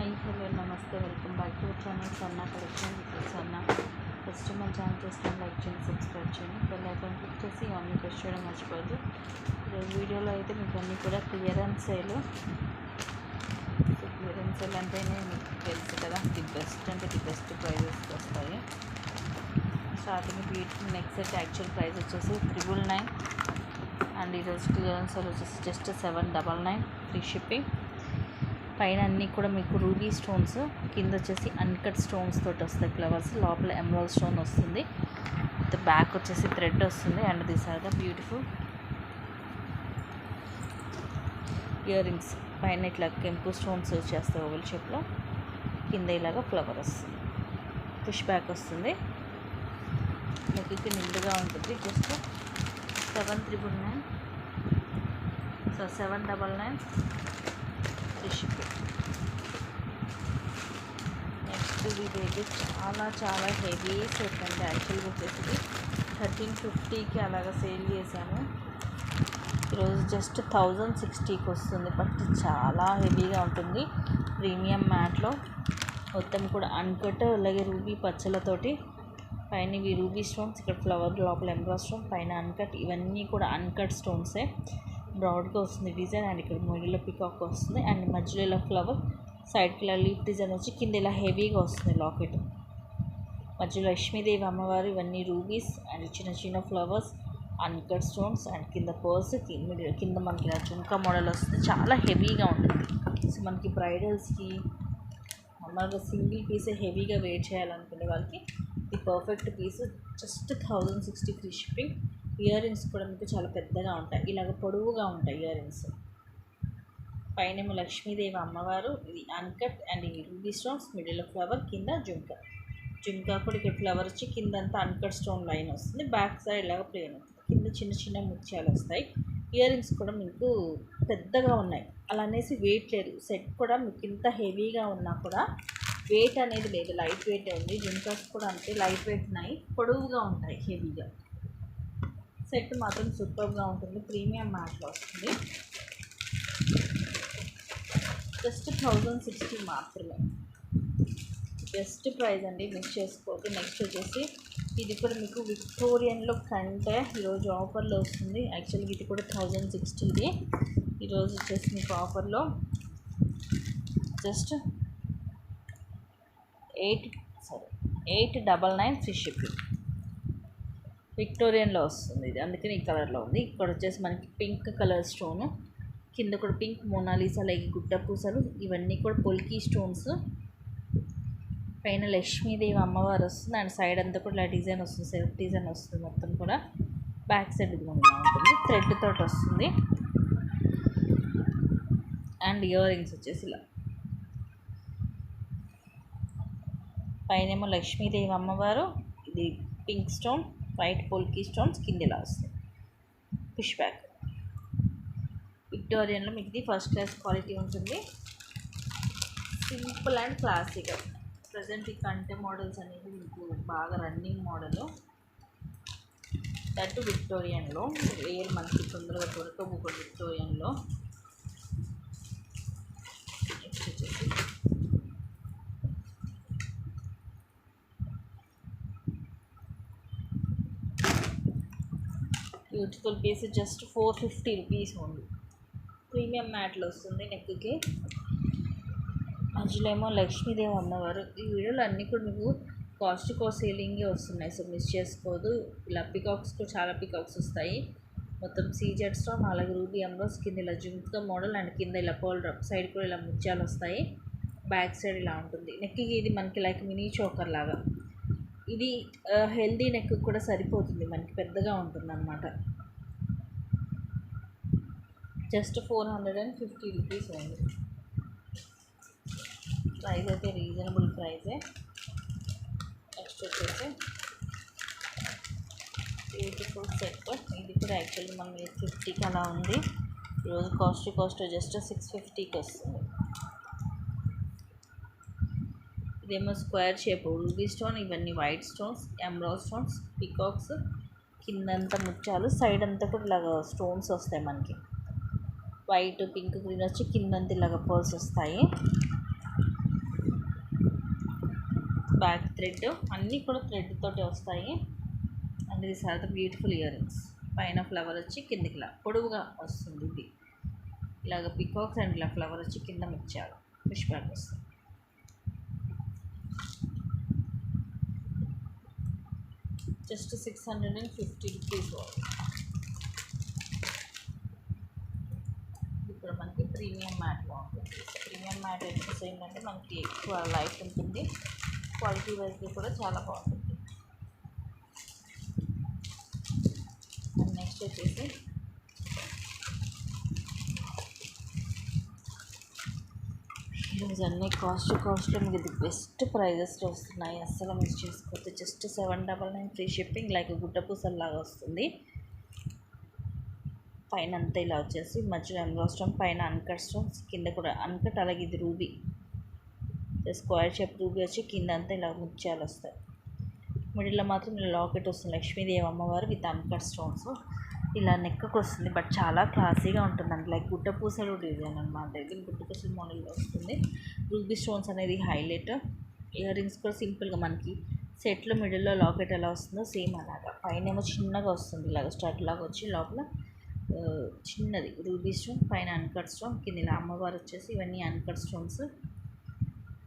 Hi hello నమస్తే welcome back to channel Sanna collection with Sanna. First మన channel చేస్తాను like చేయండి, subscribe చేయండి, బెల్ ఐకాన్ క్లిక్ చేసి అన్ని ప్రెస్ చేయడం మర్చిపోవద్దు. ఈరోజు వీడియోలో అయితే మీకు అన్నీ కూడా క్లియరెన్స్ సేల్ అంటేనే మీకు తెలుసు కదా, ది బెస్ట్ అంటే ది బెస్ట్ ప్రైజెస్కి వస్తాయి. స్టార్టింగ్ వీటి నెక్స్ట్ సెట్ యాక్చువల్ ప్రైస్ వచ్చేసి 999 అండ్ ఈరోజు క్లియరెన్స్ సేల్ వచ్చేసి జస్ట్ 799 ఫ్రీ షిప్పింగ్. పైన అన్నీ కూడా మీకు రూబీ స్టోన్స్, కింద వచ్చేసి అన్కట్ స్టోన్స్ తోటి వస్తాయి ఫ్లవర్స్, లోపల ఎమరాల్డ్ స్టోన్ వస్తుంది, బ్యాక్ వచ్చేసి థ్రెడ్ వస్తుంది. And these are the beautiful earrings. పైన ఇట్లా కెంపు స్టోన్స్ వచ్చేస్తాయి ఓవెల్ షేప్లో, కింద ఇలాగా ఫ్లవర్ వస్తుంది, పుష్ బ్యాక్ వస్తుంది, నెక్కి నిండుగా ఉంటుంది. Just 799 shipping. నెక్స్ట్ ఇదైతే చాలా హెవీ సెట్ అండి. యాక్చువల్గా వచ్చేసి 1350కి అలాగా సేల్ చేశాము. ఈరోజు జస్ట్ 1060కి వస్తుంది, బట్ చాలా హెవీగా ఉంటుంది. ప్రీమియం మ్యాట్లో మొత్తం కూడా అన్కట్, అలాగే రూబీ పచ్చలతోటి, పైన ఇవి రూబీ స్టోన్స్, ఇక్కడ ఫ్లవర్, లోపల ఎమరాల్డ్ స్టోన్, పైన అన్కట్, ఇవన్నీ కూడా అన్కట్ స్టోన్సే. బ్రాడ్గా వస్తుంది డిజైన్, అండ్ ఇక్కడ మిడిల్లో పికాక్ వస్తుంది, అండ్ మధ్యలో ఇలా ఫ్లవర్, సైడ్కి ఇలా లీఫ్ డిజైన్ వచ్చి కింద ఇలా హెవీగా వస్తుంది లాకెట్, మధ్యలో లక్ష్మీదేవి అమ్మవారు, ఇవన్నీ రూబీస్ అండ్ చిన్న చిన్న ఫ్లవర్స్, అన్కట్ స్టోన్స్, అండ్ కింద పర్స్, కింద మనకి ఇలా చుంకా మోడల్ వస్తుంది. చాలా హెవీగా ఉంటుంది. సో మనకి బ్రైడల్స్కి మనకి సింగిల్ పీసే హెవీగా వెయిట్ చేయాలనుకునే వాళ్ళకి ఇది perfect piece. Just 1060 free shipping. Earrings కూడా మీకు చాలా పెద్దగా ఉంటాయి, ఇలాగ పొడవుగా ఉంటాయి ఇయర్ రింగ్స్. పైనేమో లక్ష్మీదేవి అమ్మవారు, ఇది అన్కట్, అండ్ ఈ రూబీ స్టోన్స్, మిడిల్ ఫ్లవర్, కింద జుంకా కూడా ఇక్కడ ఫ్లవర్ వచ్చి కిందంతా అన్కట్ స్టోన్ లైన్ వస్తుంది, బ్యాక్ సైడ్ ఇలాగ ప్లేన్ ఉంటుంది, కింద చిన్న చిన్న ముత్యాలు వస్తాయి. ఇయర్ రింగ్స్ కూడా మీకు పెద్దగా ఉన్నాయి, అలా అనేసి వెయిట్ లేదు. సెట్ కూడా మీకు ఇంత హెవీగా ఉన్నా కూడా వెయిట్ అనేది లేదు, లైట్ వెయిట్ ఉంది. జుంకాస్ కూడా అంతే లైట్ వెయిట్ ఉన్నాయి, పొడవుగా ఉంటాయి, హెవీగా. సెట్ మాత్రం సూపర్గా ఉంటుంది, ప్రీమియం మ్యాట్లో వస్తుంది. జస్ట్ 1060 మాత్రమే, బెస్ట్ ప్రైస్ అండి, మిస్ చేసుకోవద్దు. నెక్స్ట్ వచ్చేసి ఇది కూడా మీకు విక్టోరియన్లో కంటే ఈరోజు ఆఫర్లో వస్తుంది. యాక్చువల్గా ఇది కూడా 1060. ఈరోజు వచ్చేసి మీకు ఆఫర్లో జస్ట్ 899 ఫ్రీ షిప్పింగ్. విక్టోరియన్లో వస్తుంది ఇది, అందుకని ఈ కలర్లో ఉంది. ఇక్కడ వచ్చేసి మనకి పింక్ కలర్ స్టోన్, కింద కూడా పింక్ మోనాలిసా, అలాగే గుట్ట పూసలు, ఇవన్నీ కూడా పొల్కీ స్టోన్స్. పైన లక్ష్మీదేవి అమ్మవారు వస్తుంది, అండ్ సైడ్ అంతా కూడా ఇలా డిజైన్ వస్తుంది, సెల్ఫ్ డిజైన్ వస్తుంది మొత్తం కూడా. బ్యాక్ సైడ్ ఇది ఇలా ఉంటుంది, థ్రెడ్ తోటి వస్తుంది. అండ్ ఇయర్ రింగ్స్ వచ్చేసి ఇలా, పైనేమో లక్ష్మీదేవి అమ్మవారు, ఇది pink stone, white polki stones, కింద ఇలా వస్తుంది, పుష్ బ్యాక్. విక్టోరియన్లో మీకు ఇది ఫస్ట్ క్లాస్ క్వాలిటీ ఉంటుంది, సింపుల్ అండ్ క్లాసిక్. ప్రజెంట్ ఈ కంటె మోడల్స్ అనేది మీకు బాగా రన్నింగ్ మోడల్, దట్ విక్టోరియన్లో రేర్ మనకి తొందరగా దొరకవు కూడా విక్టోరియన్లో. నెక్స్ట్ వచ్చేసి beautiful piece, just 450 rupees only. Premium మ్యాట్లో వస్తుంది, నెక్కి మధ్యలో ఏమో లక్ష్మీదేవి అమ్మవారు. ఈ వీడియోలో అన్నీ కూడా మీకు కాస్ట్ సేలింగే వస్తున్నాయి, సో మిస్ చేసుకోదు. ఇలా పికాక్స్ కూడా చాలా పికాక్స్ వస్తాయి, మొత్తం సీజెడ్ స్టోన్, అలాగే రూబీ ఎమరాల్డ్స్, కింద ఇలా జుంకా మోడల్, అండ్ కింద ఇలా పర్ల్ డ్రాప్, సైడ్ కూడా ఇలా ముత్యాలు వస్తాయి, బ్యాక్ సైడ్ ఇలా ఉంటుంది. నెక్కి ఇది మనకి లైక్ మినీ చోకర్ లాగా, ఇది హెల్దీ నెక్ కూడా సరిపోతుంది, మనకి పెద్దగా ఉంటుంది అన్నమాట. జస్ట్ 450 రూపీస్ ఉంది. ప్రైస్ అయితే రీజనబుల్ ప్రైజే. నెక్స్ట్ వచ్చేసి బ్యూటిఫుల్ సెట్, ఇది కూడా యాక్చువల్లీ మనం 850కి అలా ఉంది, ఈరోజు కాస్ట్ జస్ట్ 650కి వస్తుంది. ఇదేమో స్క్వేర్ షేప్ రూబీ స్టోన్, ఇవన్నీ white stones, emerald stones, peacocks, కిందంతా ముత్యాలు, సైడ్ అంతా కూడా ఇలాగ స్టోన్స్ వస్తాయి మనకి, వైట్ పింక్ గ్రీన్ వచ్చి కిందంతా ఇలాగ పర్ల్స్ వస్తాయి. బ్యాక్ థ్రెడ్ అన్నీ కూడా థ్రెడ్ తోటి వస్తాయి. అండ్ ఇది చాలా బ్యూటిఫుల్ ఇయర్ రింగ్స్. పైన ఫ్లవర్ వచ్చి కిందికి ఇలా పొడవుగా వస్తుంది. ఇది ఇలాగ పికాక్స్ అండ్ ఇలా ఫ్లవర్ వచ్చి కింద ముత్యాలు ఫిష్ బ్యాక్ వస్తుంది. Just 650 rupees. ఇప్పుడు మనకి ప్రీమియం మ్యాట్ బాగుంటుంది. ప్రీమియం మ్యాట్ వచ్చేసి ఏంటంటే మనకి ఎక్కువ లైఫ్ ఉంటుంది, క్వాలిటీ వైజ్గా కూడా చాలా బాగుంటుంది. అండ్ నెక్స్ట్ వచ్చేసి ఈరోజు అన్నీ కాస్ట్లో మీకు ఇది బెస్ట్ ప్రైజెస్లో వస్తున్నాయి. అస్సలు మిస్ చేసుకోవద్దు. Just 799 free shipping. లైక్ గుడ్డ పూసల్లాగా వస్తుంది. పైన అంతా ఇలా వచ్చేసి మధ్యలో ఎంబ్రాయిడరీ స్టోన్, పైన అన్కట్ స్టోన్స్, కింద కూడా అన్కట్. అలాగే ఇది రూబీ స్క్వేర్ షేప్ రూబీ వచ్చి కింద అంతా ఇలా ముత్యాలు వస్తాయి. మిడిల్లో మాత్రం ఇలా లాకెట్ వస్తుంది, లక్ష్మీదేవి అమ్మవారు విత్ అన్కట్ స్టోన్స్. ఇలా నెక్కకు వస్తుంది, బట్ చాలా క్లాసీగా ఉంటుందండి. లైక్ గుడ్డ పూసలు డిజైన్ అనమాట. ఇది గుడ్డ పూసలు మోడల్లో వస్తుంది. రూబీ స్టోన్స్ అనేది హైలైట్. ఇయర్ రింగ్స్ కూడా సింపుల్గా మనకి సెట్లో మిడిల్లో లాకెట్ ఎలా వస్తుందో సేమ్ అలాగా. పైన ఏమో చిన్నగా వస్తుంది, ఇలాగ స్టడ్ లాగా వచ్చి లోపల చిన్నది రూబీ స్టోన్, పైన అన్కట్ స్టోన్, కింద ఇలా అమ్మవారు వచ్చేసి ఇవన్నీ అన్కట్ స్టోన్స్,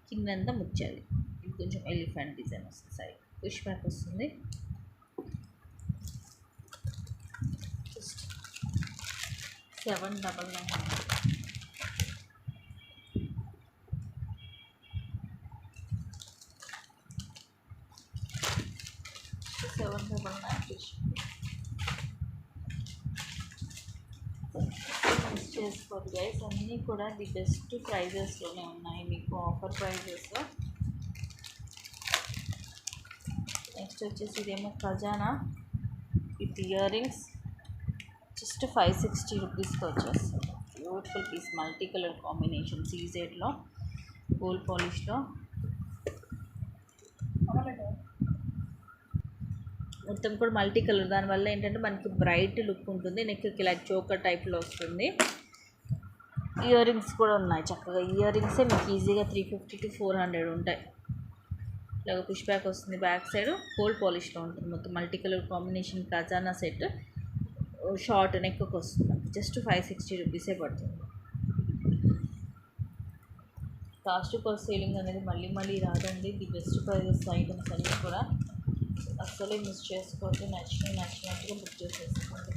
కిందంతా ముత్యాలి. ఇది కొంచెం ఎలిఫెంట్ డిజైన్ వస్తుంది. సైడ్ ఫిష్ బ్యాక్ వస్తుంది. 799. 799 మిస్ చేసుకోండి గైస్. అన్నీ కూడా ది బెస్ట్ ప్రైజెస్లోనే ఉన్నాయి మీకు, ఆఫర్ ప్రైజెస్లో. నెక్స్ట్ వచ్చేసి ఇదేమో ఖజానా విత్ ఇయర్ రింగ్స్. జస్ట్ 560 రూపీస్కి వచ్చేస్తుంది. Beautiful piece, multi colour combination, సీజెడ్లో గోల్డ్ పాలిష్లో. మొత్తం కూడా మల్టీ కలర్. దానివల్ల ఏంటంటే మనకి బ్రైట్ లుక్ ఉంటుంది. నెక్కి లైక్ చోకర్ టైప్లో వస్తుంది. ఇయర్ రింగ్స్ కూడా ఉన్నాయి చక్కగా. ఇయర్ రింగ్సే మీకు ఈజీగా 350 to 400 ఉంటాయి. ఇలాగ పుష్ బ్యాక్ వస్తుంది. బ్యాక్ సైడ్ గోల్డ్ పాలిష్లో ఉంటుంది. మొత్తం మల్టీ కలర్ కాంబినేషన్ ఖజానా సెట్. షార్ట్ నెక్కి వస్తుంది. జస్ట్ 560 రూపీసే పడుతుంది. కాస్ట్ పర్ సేలింగ్ అనేది మళ్ళీ రాదండి. ది బెస్ట్ ప్రైజెస్ ఐటమ్స్ అన్నీ కూడా అస్సలే మిస్ చేసుకోవద్దు. నచ్చినట్టుగా బుక్ చేసేసుకోండి.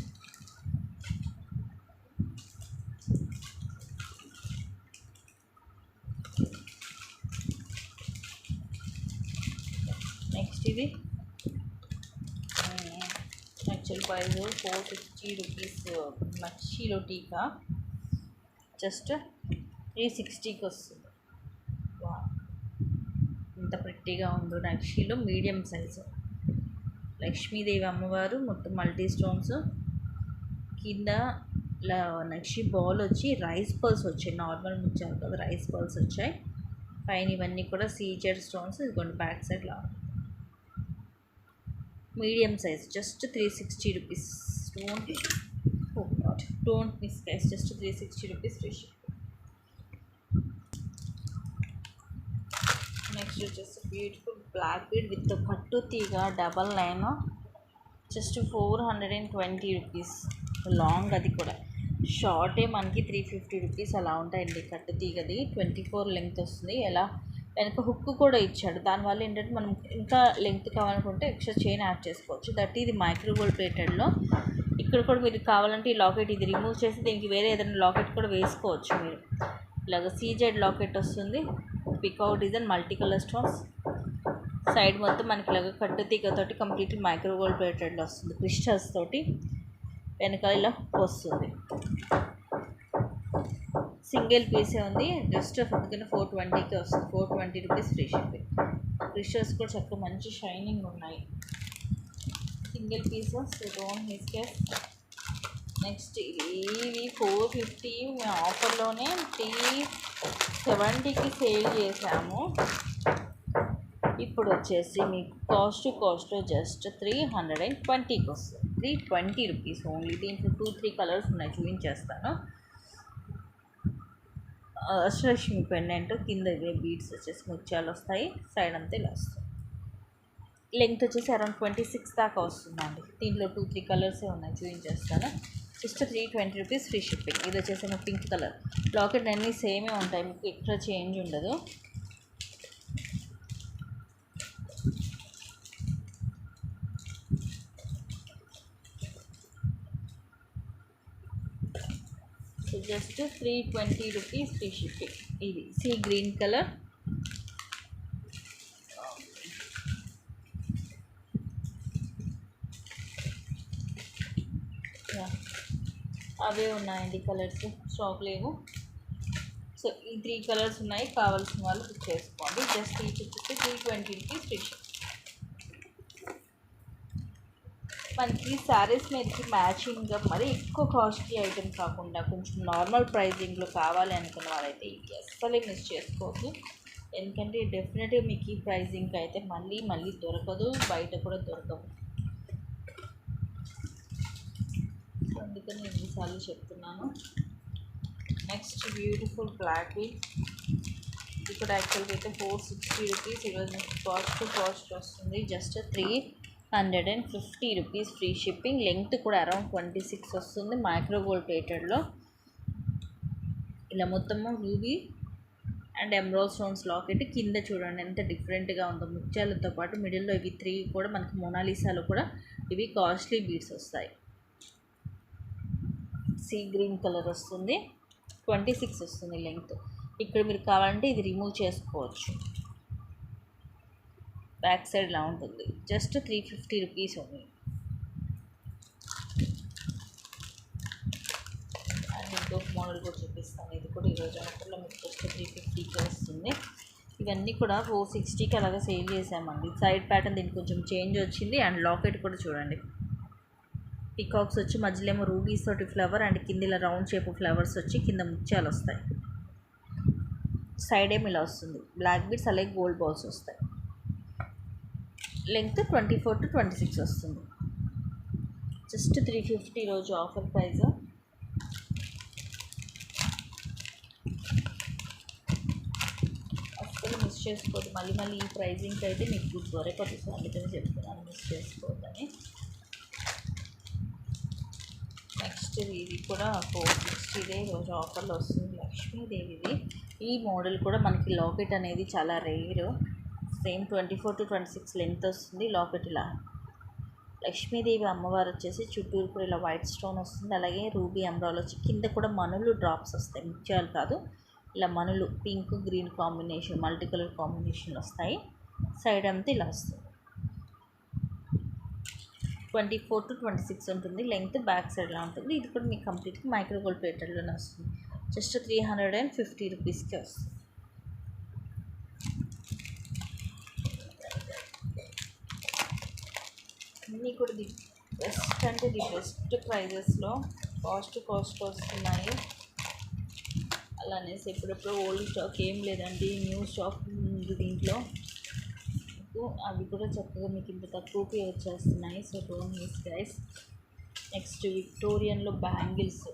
నెక్స్ట్ ఇది యాక్చువల్ ప్రైస్ 450 రూపీస్ నక్షీలో టీకా. జస్ట్ 360కి వస్తుంది. ఇంత ప్రిట్టిగా ఉందో. నక్షీలో మీడియం సైజు లక్ష్మీదేవి అమ్మవారు, మొత్తం మల్టీ స్టోన్స్. కింద నక్షి బాల్ వచ్చి రైస్ పర్ల్స్ వచ్చాయి. నార్మల్ ముచ్చారు కదా, రైస్ పర్ల్స్ వచ్చాయి. పైన ఇవన్నీ కూడా సీజెడ్ స్టోన్స్. ఇదిగోండి back side law medium size. Just 360 rupees. Don't miss guys. Just 360 rupees free ship. Next వచ్చేసి బ్యూటిఫుల్ బ్లాక్ బీడ్ విత్ కట్టు తీగ double line. Just 420 rupees. Long, అది కూడా షార్టే మనకి 350 రూపీస్ అలా ఉంటాయండి. కట్టు తీగది 24 లెంగ్త్ వస్తుంది. ఎలా వెనక హుక్ కూడా ఇచ్చాడు. దానివల్ల ఏంటంటే మనం ఇంకా లెంగ్త్ కావాలనుకుంటే ఎక్స్ట్రా చైన్ యాడ్ చేసుకోవచ్చు. దట్ ఇది మైక్రో గోల్డ్ ప్లేటెడ్లో. ఇక్కడ కూడా మీరు కావాలంటే ఈ లాకెట్ ఇది రిమూవ్ చేసి దీనికి వేరే ఏదైనా లాకెట్ కూడా వేసుకోవచ్చు మీరు. ఇలాగ సీజెడ్ లాకెట్ వస్తుంది. Peacock design, multi colour stones. Side మొత్తం మనకి ఇలాగ కట్టు తీగతోటి కంప్లీట్ మైక్రో గోల్డ్ ప్లేటెడ్లో వస్తుంది. క్రిస్టల్స్ తోటి వెనకాల ఇలా వస్తుంది. సింగిల్ పీసే ఉంది. జస్ట్ అందుకని 420కి వస్తుంది. 420 రూపీస్ ఫ్రీ షిప్పింగ్. క్రిస్టల్స్ కూడా చక్కగా మంచి షైనింగ్ ఉన్నాయి. Single pieces, don't miss case. Next ఇవి 450 మేము ఆఫర్లోనే 370కి సేల్ చేసాము. ఇప్పుడు వచ్చేసి మీకు కాస్ట్ జస్ట్ 320కి వస్తుంది. 320 రూపీస్ ఓన్లీ. దీంట్లో 2-3 కలర్స్ ఉన్నాయి, చూపించేస్తాను. అష్టలక్ష్మి పెండెంట్ కింద ఇవే బీడ్స్ వచ్చేసి ముత్యాలు వస్తాయి. సైడ్ అంతా ఇలా వస్తుంది. లెంగ్త్ వచ్చేసి అరౌండ్ 26 దాకా వస్తుందండి. దీంట్లో 2-3 కలర్సే ఉన్నాయి, చూపించేస్తాను. Just 320 rupees free shipping. ఇది వచ్చేసి పింక్ కలర్. లాకెట్ అన్నీ సేమే ఉంటాయి, మీకు ఎక్స్ట్రా చేంజ్ ఉండదు. So just 320 rupees free shipping. ఇది సీ గ్రీన్ కలర్. అవే ఉన్నాయండి కలర్స్, స్టాక్ లేవు. సో ఈ 3 కలర్స్ ఉన్నాయి, కావాల్సిన వాళ్ళు బుక్ చేసుకోండి. జస్ట్ ఈ వచ్చేసి 320 రూపీస్ ఫ్రీ షిప్. మనకి శారీస్ మీదకి మ్యాచింగ్గా మరీ ఎక్కువ కాస్ట్లీ ఐటెం కాకుండా కొంచెం నార్మల్ ప్రైజింగ్లో కావాలి అనుకున్న వాళ్ళైతే ఇది అస్సలే మిస్ చేసుకోవద్దు. ఎందుకంటే డెఫినెట్గా మీకు ఈ ప్రైజింగ్కి అయితే మళ్ళీ మళ్ళీ దొరకదు, బయట కూడా దొరకవు. అందుకని ఎన్నిసార్లు చెప్తున్నాను. నెక్స్ట్ బ్యూటిఫుల్ బ్లాక్ విత్, ఇది కూడా యాక్చువల్గా అయితే 460 రూపీస్. ఈరోజు కాస్ట్ వస్తుంది just 350 rupees free shipping. Length కూడా అరౌండ్ 26 వస్తుంది. మైక్రో గోల్డ్ ప్లేటెడ్లో ఇలా మొత్తము ruby and emerald stones locket. కింద చూడండి ఎంత డిఫరెంట్గా ఉందో, ముత్యాలతో పాటు మిడిల్లో ఇవి 3 కూడా మనకి మోనాలిసాలో కూడా ఇవి కాస్ట్లీ బీడ్స్ వస్తాయి. సీ గ్రీన్ కలర్ వస్తుంది, 26 వస్తుంది లెంగ్త్. ఇక్కడ మీరు కావాలంటే ఇది రిమూవ్ చేసుకోవచ్చు. బ్యాక్ సైడ్ ఇలా ఉంటుంది. జస్ట్ 350 రూపీస్ ఉంది. అండ్ ఇంకొక మోడల్ కూడా చూపిస్తాను. ఇది కూడా ఈరోజు ఆఫర్లో మీకు జస్ట్ 350కి వస్తుంది. ఇవన్నీ కూడా 460కి అలాగా సేల్ చేసామండి. సైడ్ ప్యాటర్న్ దీనికి కొంచెం చేంజ్ వచ్చింది. అండ్ లాకెట్ కూడా చూడండి, పికాక్స్ వచ్చి మధ్యలో ఏమో రూబీస్ తోటి ఫ్లవర్ అండ్ కింద ఇలా రౌండ్ షేప్ ఫ్లవర్స్ వచ్చి కింద ముత్యాలు వస్తాయి. సైడ్ ఏమి ఇలా వస్తుంది, బ్లాక్ బీడ్స్ అలాగే గోల్డ్ బాల్స్ వస్తాయి. లెంగ్త్ 24 to 26 వస్తుంది. జస్ట్ 350 రోజు ఆఫర్ ప్రైస్. అస్సలు మిస్ చేసుకోవద్దు. మళ్ళీ ఈ ప్రైజింగ్కి అయితే మీకు దొరకదు. సో అందుకని చెప్తున్నాను, మిస్ చేసుకోవద్దని. నెక్స్ట్ ఇది కూడా 460 రోజు ఆఫర్లో వస్తుంది, లక్ష్మీదేవిది. ఈ మోడల్ కూడా మనకి లాకెట్ అనేది చాలా రేర్. సేమ్ 24 to 26 లెంగ్త్ వస్తుంది. లాకెట్ ఇలా లక్ష్మీదేవి అమ్మవారు వచ్చేసి చుట్టూరు కూడా ఇలా వైట్ స్టోన్ వస్తుంది. అలాగే రూబీ ఎమరాల్డ్ వచ్చి కింద కూడా మనులు డ్రాప్స్ వస్తాయి, ముత్యాలు కాదు, ఇలా మనులు pink green combination, multi colour combination వస్తాయి. సైడ్ అంతా ఇలా వస్తుంది. 24 to 26 ఉంటుంది లెంగ్త్. బ్యాక్ సైడ్లో ఉంటుంది. ఇది కూడా మీకు కంప్లీట్గా మైక్రో గోల్డ్ ప్లేటెడ్లోనే వస్తుంది. జస్ట్ 350 రూపీస్కి వస్తుంది. అన్నీ కూడా ది బెస్ట్ అంటే ది బెస్ట్ ప్రైజెస్లో కాస్ట్ వస్తున్నాయి. అలానేసి ఎప్పుడెప్పుడు ఓల్డ్ స్టాక్ ఏం లేదండి, న్యూ స్టాక్ ఉంది దీంట్లో. అవి కూడా చక్కగా మీకు ఇంత తక్కువకి వచ్చేస్తున్నాయి. So don't miss guys. Next విక్టోరియన్లో బ్యాంగిల్స్.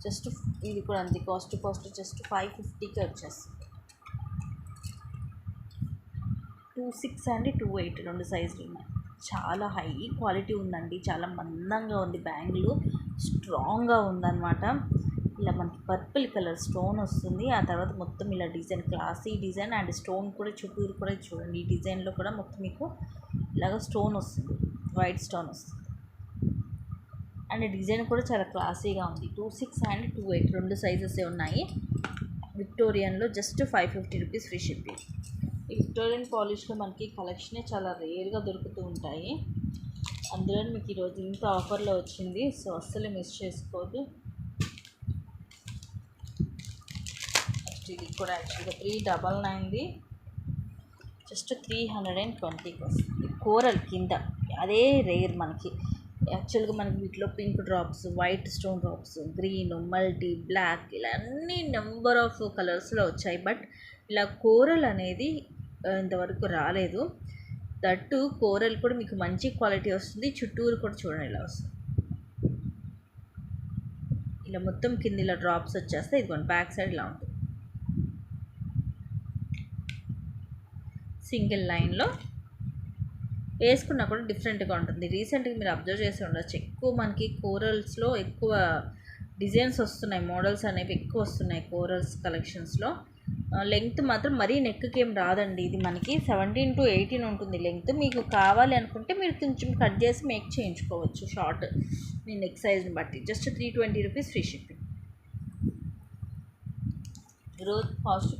జస్ట్ ఇది కూడా అంతే కాస్ట్ జస్ట్ 550కి వచ్చేస్తుంది. 26 అండ్ 28 రెండు సైజులు ఉన్నాయి. చాలా హై క్వాలిటీ ఉందండి, చాలా మందంగా ఉంది. బ్యాంగిల్ స్ట్రాంగ్గా ఉందన్నమాట. ఇలా మనకి పర్పుల్ కలర్ స్టోన్ వస్తుంది. ఆ తర్వాత మొత్తం ఇలా design, classy design and stone కూడా చుట్టూరు కూడా చూడండి. ఈ డిజైన్లో కూడా మొత్తం మీకు ఇలాగ స్టోన్ వస్తుంది, వైట్ స్టోన్ వస్తుంది. అండ్ డిజైన్ కూడా చాలా క్లాసీగా ఉంది. 26 అండ్ 28 రెండు సైజెసే ఉన్నాయి. విక్టోరియన్లో జస్ట్ 550 రూపీస్ ఫ్రీ షిప్పింగ్. ఈ విక్టోరియన్ పాలిష్లో మనకి కలెక్షనే చాలా రేర్గా దొరుకుతూ ఉంటాయి. అందులో మీకు ఈరోజు ఇంత ఆఫర్లో వచ్చింది. సో అస్సలు మిస్ చేసుకోవద్దు. ఇది కూడా యాక్చువల్గా 399ది జస్ట్ 320కి వస్తుంది. కోరల్ కింద అదే రేర్ మనకి. యాక్చువల్గా మనకి వీటిలో pink drops, white stone drops, green, multi, black ఇలా అన్ని నెంబర్ ఆఫ్ కలర్స్లో వచ్చాయి. బట్ ఇలా కోరల్ అనేది ఇంతవరకు రాలేదు. దట్టు కోరల్ కూడా మీకు మంచి క్వాలిటీ వస్తుంది. చుట్టూరు కూడా చూడండి ఇలా వస్తుంది. ఇలా మొత్తం కింద ఇలా డ్రాప్స్ వచ్చేస్తాయి. ఇదిగోండి బ్యాక్ సైడ్ ఇలా ఉంటుంది. సింగిల్ లైన్లో వేసుకున్నా కూడా డిఫరెంట్గా ఉంటుంది. రీసెంట్గా మీరు అబ్జర్వ్ చేసి ఉండొచ్చు, ఎక్కువ మనకి కోరల్స్లో ఎక్కువ డిజైన్స్ వస్తున్నాయి, మోడల్స్ అనేవి ఎక్కువ వస్తున్నాయి కోరల్స్ కలెక్షన్స్లో. లెంగ్త్ మాత్రం మరీ నెక్కి ఏం రాదండి, ఇది మనకి 17 to 18 ఉంటుంది లెంగ్త్. మీకు కావాలి అనుకుంటే మీరు కొంచెం కట్ చేసి మేక్ చేయించుకోవచ్చు షార్ట్, మీ నెక్ సైజ్ని బట్టి. Just 320 rupees free shipping. ఈరోజు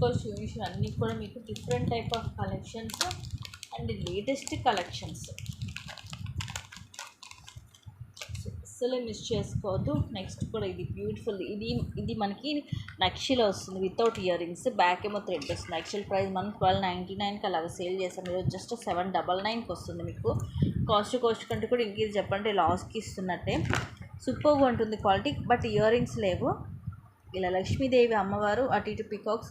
కాస్ట్ యూనిషన్ అన్నీ కూడా మీకు different type of collections and latest collections, అస్సలే మిస్ చేసుకోవద్దు. నెక్స్ట్ కూడా ఇది బ్యూటిఫుల్, ఇది మనకి నక్షిలో వస్తుంది వితౌట్ ఇయర్ రింగ్స్, బ్యాక్ ఏమో థ్రెడ్ వస్తుంది. యాక్చువల్ ప్రైస్ మనం 1299కి అలాగ సేల్ చేస్తాం, ఈరోజు జస్ట్ 799కి వస్తుంది మీకు. కాస్ట్ కంటే కూడా ఇంకేది చెప్పంటే లాస్కి ఇస్తున్నట్టే. సూపర్గా ఉంటుంది క్వాలిటీ, బట్ ఇయర్ రింగ్స్ లేవు. ఇలా లక్ష్మీదేవి అమ్మవారు, అటు ఇటు పికాక్స్,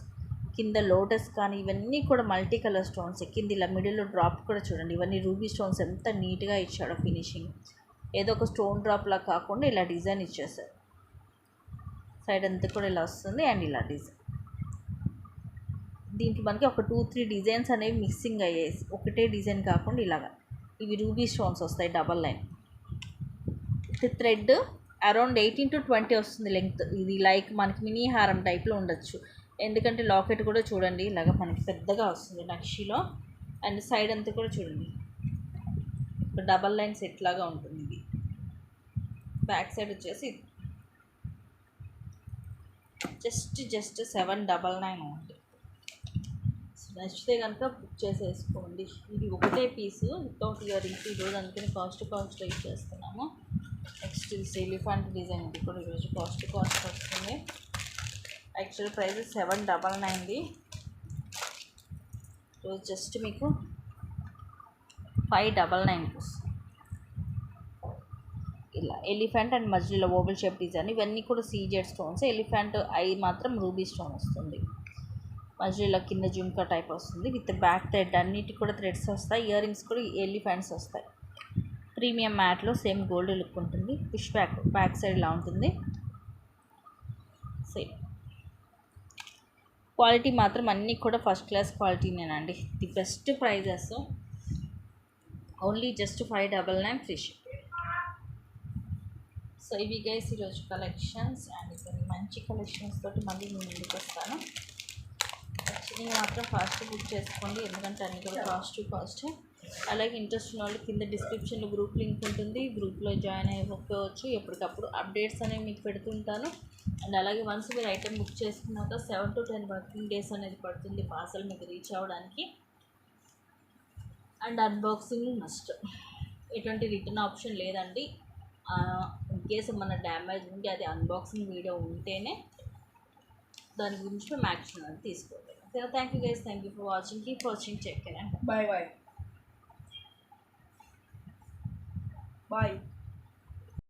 కింద లోటస్ కానీ ఇవన్నీ కూడా మల్టీ కలర్ స్టోన్స్. కింద ఇలా మిడిల్లో డ్రాప్ కూడా చూడండి, ఇవన్నీ రూబీ స్టోన్స్ ఎంత నీట్గా ఇచ్చాడో ఫినిషింగ్. ఏదో ఒక స్టోన్ డ్రాప్లా కాకుండా ఇలా డిజైన్ ఇచ్చేసారు. సైడ్ అంతా కూడా ఇలా వస్తుంది అండ్ ఇలా డిజైన్. దీనికి మనకి ఒక 2-3 డిజైన్స్ అనేవి మిక్సింగ్ అయ్యాయి, ఒకటే డిజైన్ కాకుండా ఇలాగా. ఇవి రూబీ స్టోన్స్ వస్తాయి, double line thread. Around 18 to 20 వస్తుంది లెంగ్త్. ఇది లైక్ మనకి మినీ హారం టైప్లో ఉండొచ్చు, ఎందుకంటే లాకెట్ కూడా చూడండి ఇలాగ మనకి పెద్దగా వస్తుంది నక్షిలో. అండ్ సైడ్ అంతా కూడా చూడండి డబల్ లైన్ సెట్ లాగా ఉంటుంది. ఇది బ్యాక్ సైడ్ వచ్చేసి జస్ట్ 799 ఉంది. నచ్చితే కనుక బుక్ చేసేసుకోండి. ఇది ఒకటే పీసు వితౌట్ ఇయర్ రింగ్స్, ఈరోజు అందుకని కాస్ట్ రైట్ చేస్తున్నాము. నెక్స్ట్ ఇది ఎలిఫెంట్ డిజైన్, ఇది కూడా ఈరోజు కాస్ట్ వస్తుంది. యాక్చువల్ ప్రైస్ 799ది, ఈరోజు జస్ట్ మీకు 599కి వస్తుంది. ఇలా ఎలిఫెంట్ అండ్ మధ్యలో ఓవల్ షేప్ డిజైన్, ఇవన్నీ కూడా సీజెడ్ స్టోన్స్. ఎలిఫెంట్ ఐ మాత్రం రూబీ స్టోన్ వస్తుంది, మధ్యలో కింద జుంకా టైప్ వస్తుంది విత్ బ్యాక్ థ్రెడ్. అన్నిటి కూడా థ్రెడ్స్ వస్తాయి. ఇయర్ రింగ్స్ కూడా ఎలిఫెంట్స్ వస్తాయి. ప్రీమియం మ్యాట్లో సేమ్ గోల్డ్ లుక్ ఉంటుంది. పుష్ బ్యాక్ సైడ్ ఇలా ఉంటుంది. సేమ్ క్వాలిటీ మాత్రం అన్నీ కూడా ఫస్ట్ క్లాస్ క్వాలిటీనేనండి. The best prices, only just 599 free ship. So ఇవి గైస్ ఈరోజు కలెక్షన్స్, అండ్ కొన్ని మంచి కలెక్షన్స్ తోటి మళ్ళీ నేను ముందుకు వస్తాను. నేను మాత్రం ఫాస్ట్ బుక్ చేసుకోండి, ఎందుకంటే అన్ని కూడా కాస్ట్. అలాగే ఇంట్రెస్ట్ ఉన్న వాళ్ళు కింద డిస్క్రిప్షన్లో గ్రూప్ లింక్ ఉంటుంది, గ్రూప్లో జాయిన్ అయిపోవచ్చు. ఎప్పటికప్పుడు అప్డేట్స్ అనేవి మీకు పెడుతుంటాను. అండ్ అలాగే వన్స్ మీరు ఐటెం బుక్ చేసుకున్నాక 7 to 10 వర్కింగ్ డేస్ అనేది పడుతుంది పార్సల్ మీకు రీచ్ అవ్వడానికి. అండ్ అన్బాక్సింగ్ మస్ట్, ఎటువంటి రిటర్న్ ఆప్షన్ లేదండి. ఇన్ కేసు మన డ్యామేజ్ ఉంటే అది అన్బాక్సింగ్ వీడియో ఉంటేనే దాని గురించి మేము యాక్షన్ అనేది తీసుకోవాలి. So thank you guys, thank you for watching, keep watching, check and bye.